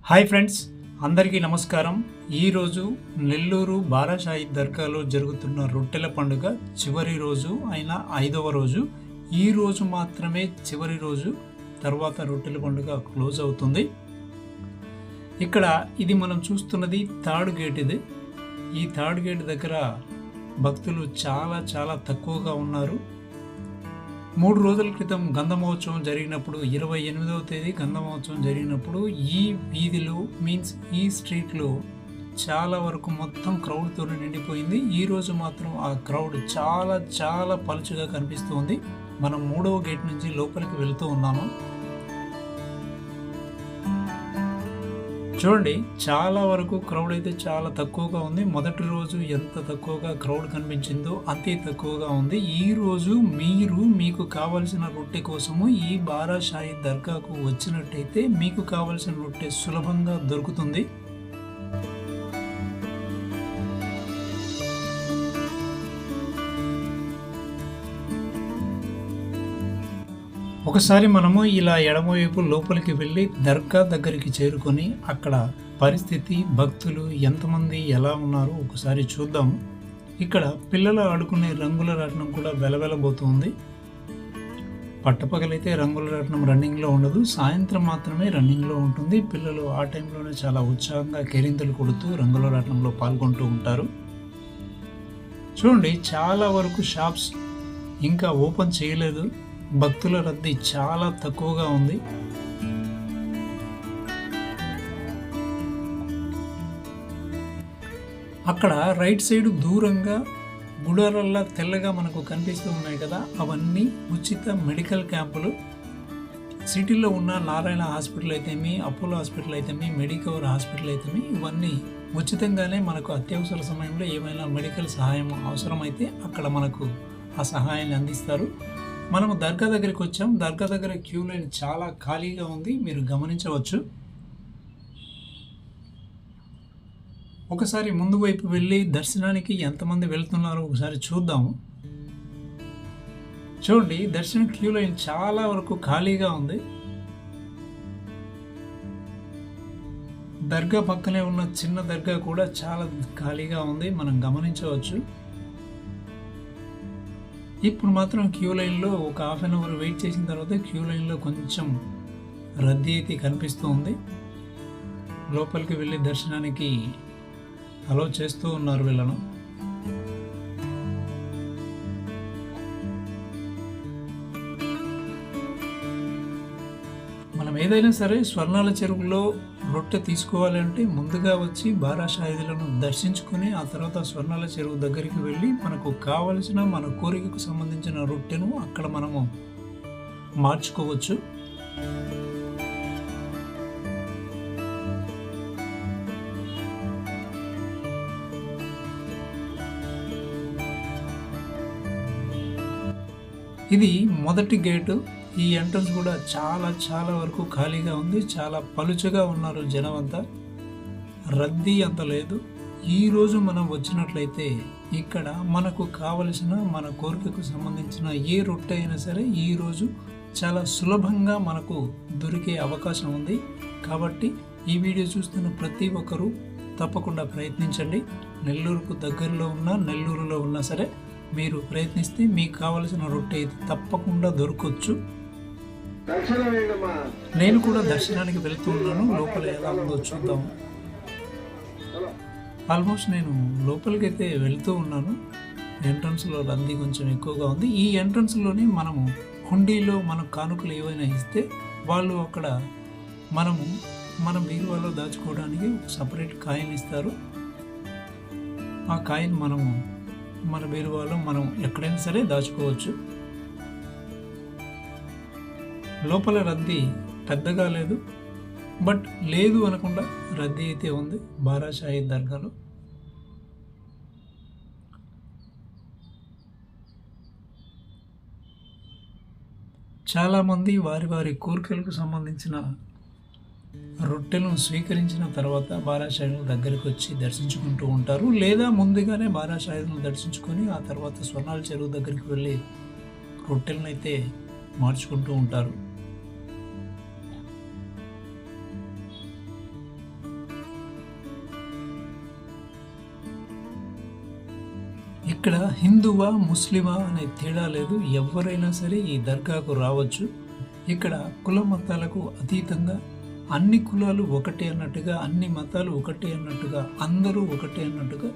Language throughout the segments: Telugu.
హాయ్ ఫ్రెండ్స్, అందరికీ నమస్కారం. ఈరోజు నెల్లూరు బారాషాయి దర్గాలో జరుగుతున్న రొట్టెల పండుగ చివరి రోజు అయిన 5వ రోజు. ఈ రోజు మాత్రమే చివరి రోజు, తర్వాత రొట్టెల పండుగ క్లోజ్ అవుతుంది. ఇక్కడ ఇది మనం చూస్తున్నది థర్డ్ గేట్. ఈ థర్డ్ గేట్ దగ్గర భక్తులు చాలా తక్కువగా ఉన్నారు. 3 రోజుల క్రితం గంధమోత్సవం జరిగినప్పుడు 28వ తేదీ గంధమోత్సవం జరిగినప్పుడు ఈ వీధిలో ఈ స్ట్రీట్లో చాలా వరకు మొత్తం క్రౌడ్తో నిండిపోయింది. ఈ రోజు మాత్రం ఆ క్రౌడ్ చాలా పలుచగా కనిపిస్తుంది. మనం 3వ గేట్ నుంచి లోపలికి వెళ్తూ ఉన్నాము. చూడండి, చాలా వరకు క్రౌడ్ అయితే చాలా తక్కువగా ఉంది. మొదటి రోజు ఎంత తక్కువగా క్రౌడ్ కనిపించిందో అంతే తక్కువగా ఉంది. ఈ రోజు మీకు కావలసిన రొట్టె కోసము ఈ బారాషాయి దర్గాకు వచ్చినట్టయితే మీకు కావలసిన రొట్టె సులభంగా దొరుకుతుంది. ఒకసారి మనము ఇలా ఎడమవైపు లోపలికి వెళ్ళి దర్గా దగ్గరికి చేరుకొని అక్కడ పరిస్థితి, భక్తులు ఎంతమంది ఎలా ఉన్నారో ఒకసారి చూద్దాము. ఇక్కడ పిల్లలు ఆడుకునే రంగుల రాట్నం కూడా వెలవెలబోతుంది. పట్టపగలైతే రంగుల రాట్నం రన్నింగ్లో ఉండదు, సాయంత్రం మాత్రమే రన్నింగ్లో ఉంటుంది. పిల్లలు ఆ టైంలోనే చాలా ఉత్సాహంగా కేరింతలు కొడుతూ రంగుల రాట్నంలో పాల్గొంటూ ఉంటారు. చూడండి, చాలా వరకు షాప్స్ ఇంకా ఓపెన్ చేయలేదు. భక్తుల రద్దీ చాలా తక్కువగా ఉంది. అక్కడ రైట్ సైడ్ దూరంగా గుడారల్లా తెల్లగా మనకు కనిపిస్తూ ఉన్నాయి కదా, అవన్నీ ఉచిత మెడికల్ క్యాంపులు. సిటీలో ఉన్న నారాయణ హాస్పిటల్ అయితేమి, అపోలో హాస్పిటల్ అయితేమి, మెడికవర్ హాస్పిటల్ అయితేమి, ఇవన్నీ ఉచితంగానే మనకు అత్యవసర సమయంలో ఏమైనా మెడికల్ సహాయం అవసరమైతే అక్కడ మనకు ఆ సహాయాన్ని అందిస్తారు. మనము దర్గా దగ్గరికి వచ్చాం. దర్గా దగ్గర క్యూ లైన్ చాలా ఖాళీగా ఉంది, మీరు గమనించవచ్చు. ఒకసారి ముందు వైపు వెళ్ళి దర్శనానికి ఎంతమంది వెళ్తున్నారో ఒకసారి చూద్దాము. చూడండి, దర్శనం క్యూ లైన్ చాలా వరకు ఖాళీగా ఉంది. దర్గా పక్కనే ఉన్న చిన్న దర్గా కూడా చాలా ఖాళీగా ఉంది, మనం గమనించవచ్చు. ఇప్పుడు మాత్రం క్యూ లైన్లో ఒక హాఫ్ అన్ అవర్ వెయిట్ చేసిన తర్వాత క్యూ లైన్లో కొంచెం రద్దీ అయితే కనిపిస్తుంది. లోపలికి వెళ్ళి దర్శనానికి అలౌ చేస్తూ ఉన్నారు వీళ్ళను. మనం ఏదైనా సరే స్వర్ణాల చెరువులో రొట్టె తీసుకోవాలంటే ముందుగా వచ్చి బారాషాయిలను దర్శించుకొని ఆ తర్వాత స్వర్ణాల చెరువు దగ్గరికి వెళ్ళి మనకు కావలసిన మన కోరికకు సంబంధించిన రొట్టెను అక్కడ మనము మార్చుకోవచ్చు. ఇది మొదటి గేటు. ఈ ఎంట్రన్స్ కూడా చాలా వరకు ఖాళీగా ఉంది. చాలా పలుచగా ఉన్నారు జనం అంతా, రద్దీ అంత లేదు. ఈరోజు మనం వచ్చినట్లయితే ఇక్కడ మనకు కావలసిన మన కోరికకు సంబంధించిన ఏ రొట్టె అయినా సరే ఈరోజు చాలా సులభంగా మనకు దొరికే అవకాశం ఉంది. కాబట్టి ఈ వీడియో చూస్తున్న ప్రతి ఒక్కరూ తప్పకుండా ప్రయత్నించండి. నెల్లూరుకు దగ్గరలో ఉన్నా, నెల్లూరులో ఉన్నా సరే మీరు ప్రయత్నిస్తే మీకు కావలసిన రొట్టె అయితే తప్పకుండా దొరకవచ్చు. నేను కూడా దర్శనానికి వెళ్తూ ఉన్నాను. లోపల ఎలా ఉందో చూద్దాం. ఆల్మోస్ట్ నేను లోపలికి అయితే వెళ్తూ ఉన్నాను. ఎంట్రన్స్లో రద్దీ కొంచెం ఎక్కువగా ఉంది. ఈ ఎంట్రన్స్లోనే మనము హుండీలో మన కానుకలు ఏవైనా ఇస్తే వాళ్ళు అక్కడ మన బీరువాలో దాచుకోవడానికి సపరేట్ కాయిన్ ఇస్తారు. ఆ కాయిన్ మన బీరువాలో మనం ఎక్కడైనా సరే దాచుకోవచ్చు. లోపల రద్దీ పెద్దగా లేదు, బట్ లేదు అనకుండా రద్దీ అయితే ఉంది బారాషాయి దర్గాలో. చాలామంది వారి కోరికలకు సంబంధించిన రొట్టెలను స్వీకరించిన తర్వాత బారాషాయిల దగ్గరికి వచ్చి దర్శించుకుంటూ ఉంటారు. లేదా ముందుగానే బారాషాయిలను దర్శించుకొని ఆ తర్వాత స్వర్ణాల చెరువు దగ్గరికి వెళ్ళి రొట్టెలను అయితే మార్చుకుంటూ ఉంటారు. ఇక్కడ హిందువా ముస్లిమా అనే తేడా లేదు, ఎవరైనా సరే ఈ దర్గాకు రావచ్చు. ఇక్కడ కుల మతాలకు అతీతంగా అన్ని కులాలు ఒకటే అన్నట్టుగా, అన్ని మతాలు ఒకటే అన్నట్టుగా, అందరూ ఒకటే అన్నట్టుగా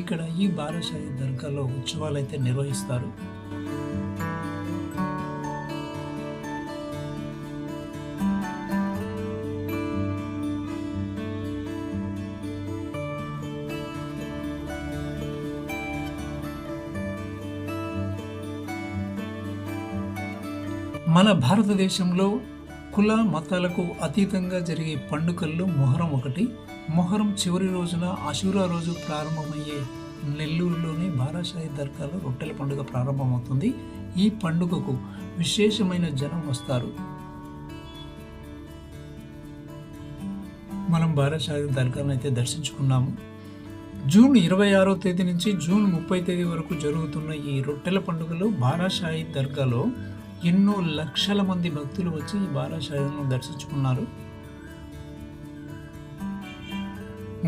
ఇక్కడ ఈ బారాషాహి దర్గాలో ఉత్సవాలు అయితే నిర్వహిస్తారు. మన భారతదేశంలో కుల మతాలకు అతీతంగా జరిగే పండుగల్లో మొహరం ఒకటి. మొహరం చివరి రోజున ఆషూరా రోజు ప్రారంభమయ్యే నెల్లూరులోని బారాషాహి దర్గాలో రొట్టెల పండుగ ప్రారంభమవుతుంది. ఈ పండుగకు విశేషమైన జనం వస్తారు. మనం బారాషాహి దర్గాను అయితే దర్శించుకున్నాము. జూన్ 26వ తేదీ నుంచి జూన్ 30 తేదీ వరకు జరుగుతున్న ఈ రొట్టెల పండుగలో బారాషాహి దర్గాలో ఎన్నో లక్షల మంది భక్తులు వచ్చి ఈ బారాషాహిను దర్శించుకున్నారు.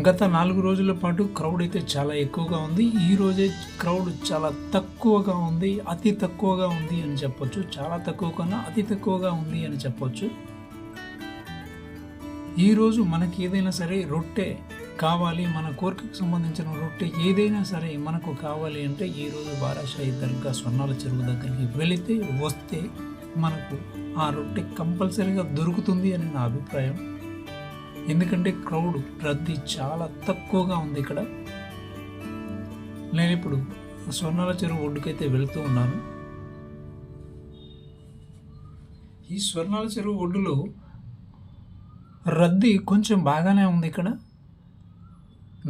గత 4 రోజుల పాటు క్రౌడ్ అయితే చాలా ఎక్కువగా ఉంది. ఈ రోజే క్రౌడ్ చాలా తక్కువగా ఉంది, అతి తక్కువగా ఉంది అని చెప్పొచ్చు. చాలా తక్కువ కన్నా అతి తక్కువగా ఉంది అని చెప్పొచ్చు. ఈరోజు మనకి ఏదైనా సరే రొట్టె కావాలి, మన కోరికకు సంబంధించిన రొట్టె ఏదైనా సరే మనకు కావాలి అంటే ఈరోజు బారాషాహి దర్గా స్వర్ణాల చెరువు దగ్గరికి వెళితే వస్తే మనకు ఆ రొట్టె కంపల్సరీగా దొరుకుతుంది అని నా అభిప్రాయం. ఎందుకంటే క్రౌడ్ రద్దీ చాలా తక్కువగా ఉంది ఇక్కడ. నేను ఇప్పుడు స్వర్ణాల చెరువు ఒడ్డుకైతే వెళుతూ ఉన్నాను. ఈ స్వర్ణాల చెరువు ఒడ్డులో రద్దీ కొంచెం బాగానే ఉంది. ఇక్కడ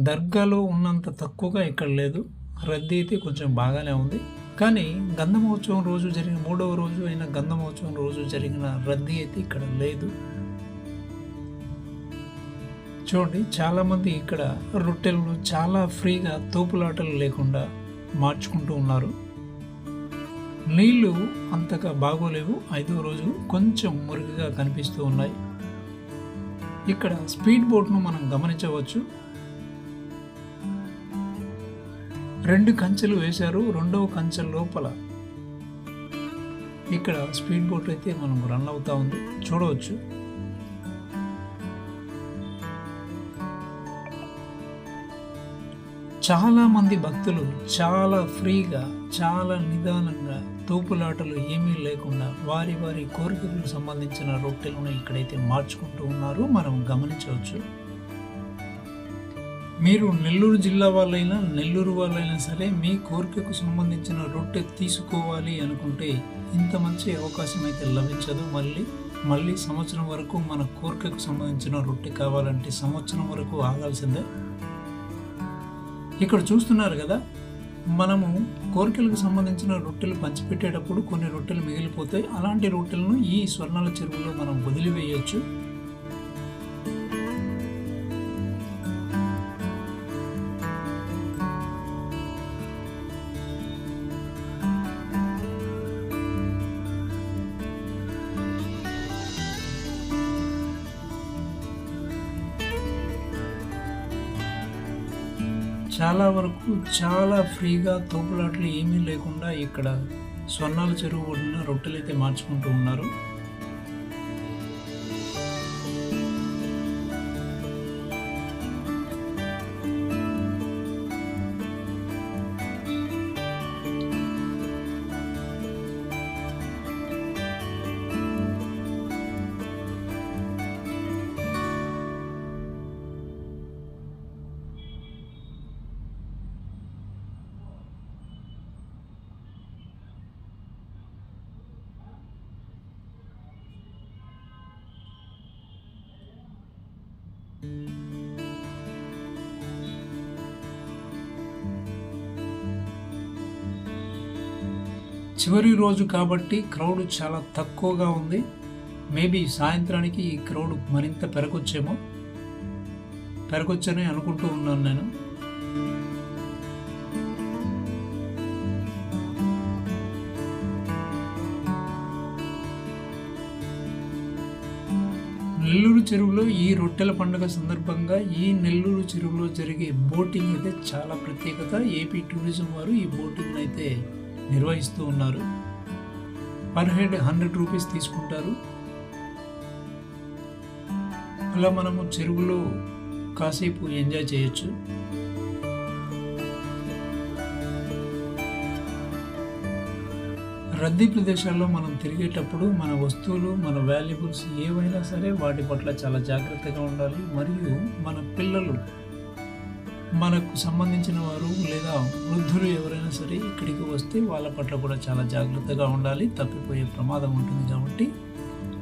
దర్గాలో ఉన్నంత తక్కువగా ఇక్కడ లేదు, రద్దీ అయితే కొంచెం బాగానే ఉంది. కానీ గంధమోత్సవం రోజు జరిగిన 3వ రోజు అయిన గంధమోత్సవం రోజు జరిగిన రద్దీ అయితే ఇక్కడ లేదు. చూడండి, చాలామంది ఇక్కడ రొట్టెలను చాలా ఫ్రీగా తోపులాటలు లేకుండా మార్చుకుంటూ ఉన్నారు. నీళ్లు అంతగా బాగోలేవు, 5వ రోజు కొంచెం మురికిగా కనిపిస్తూ ఉన్నాయి. ఇక్కడ స్పీడ్ బోట్ను మనం గమనించవచ్చు. 2 కంచెలు వేశారు. 2వ కంచె లోపల ఇక్కడ స్పీడ్ బోట్ అయితే మనం రన్ అవుతా ఉంది, చూడవచ్చు. చాలా మంది భక్తులు చాలా ఫ్రీగా, చాలా నిదానంగా, తోపులాటలు ఏమీ లేకుండా వారి వారి కోరికలకు సంబంధించిన రొట్టెలను ఇక్కడైతే మార్చుకుంటూ ఉన్నారు, మనం గమనించవచ్చు. మీరు నెల్లూరు జిల్లా వాళ్ళైనా నెల్లూరు వాళ్ళైనా సరే మీ కోరికకు సంబంధించిన రొట్టె తీసుకోవాలి అనుకుంటే ఇంత మంచి అవకాశం అయితే లభించదు. మళ్ళీ సంవత్సరం వరకు మన కోరికకు సంబంధించిన రొట్టె కావాలంటే సంవత్సరం వరకు ఆగాల్సిందే. ఇక్కడ చూస్తున్నారు కదా, మనము కోరికలకు సంబంధించిన రొట్టెలు పంచిపెట్టేటప్పుడు కొన్ని రొట్టెలు మిగిలిపోతాయి. అలాంటి రొట్టెలను ఈ స్వర్ణాల చెరువులో మనం వదిలివేయచ్చు. చాలా వరకు చాలా ఫ్రీగా, తోపులాటలు ఏమీ లేకుండా ఇక్కడ స్వర్ణాల చెరువు ఒడ్డున రొట్టెలు అయితే మార్చుకుంటూ ఉన్నారు. చివరి రోజు కాబట్టి క్రౌడ్ చాలా తక్కువగా ఉంది. మేబీ సాయంత్రానికి ఈ క్రౌడ్ మరింత పెరగొచ్చని అనుకుంటూ ఉన్నాను నేను. నెల్లూరు చెరువులో ఈ రొట్టెల పండుగ సందర్భంగా ఈ నెల్లూరు చెరువులో జరిగే బోటింగ్ అయితే చాలా ప్రత్యేకత. ఏపీ టూరిజం వారు ఈ బోటింగ్ అయితే నిర్వహిస్తూ ఉన్నారు. పర్ హెడ్ 100 రూపీస్ తీసుకుంటారు. అలా మనము చెరువులో కాసేపు ఎంజాయ్ చేయొచ్చు. రద్దీ ప్రదేశాల్లో మనం తిరిగేటప్పుడు మన వస్తువులు, మన వాల్యుబుల్స్ ఏవైనా సరే వాటి పట్ల చాలా జాగ్రత్తగా ఉండాలి. మరియు మన పిల్లలు, మనకు సంబంధించిన వారు లేదా వృద్ధులు ఎవరైనా సరే ఇక్కడికి వస్తే వాళ్ళ పట్ల కూడా చాలా జాగ్రత్తగా ఉండాలి. తప్పిపోయే ప్రమాదం ఉంటుంది. కాబట్టి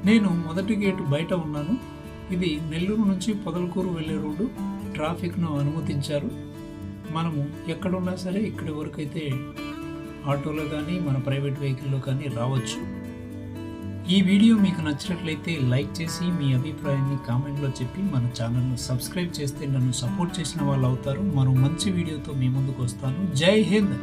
నేను మొదటి గేటు బయట ఉన్నాను. ఇది నెల్లూరు నుంచి పొదలకూరు వెళ్ళే రోడ్డు. ట్రాఫిక్ను అనుమతించారు. మనము ఎక్కడున్నా సరే ఇక్కడి వరకు అయితే ఆటోలో కానీ మన ప్రైవేట్ వెహికల్లో కానీ రావచ్చు. ఈ వీడియో మీకు నచ్చినట్లయితే లైక్ చేసి మీ అభిప్రాయాన్ని కామెంట్లో చెప్పి మన ఛానల్ను సబ్స్క్రైబ్ చేస్తే నన్ను సపోర్ట్ చేసిన వాళ్ళు అవుతారు. మరో మంచి వీడియోతో మీ ముందుకు వస్తాను. జై హింద్.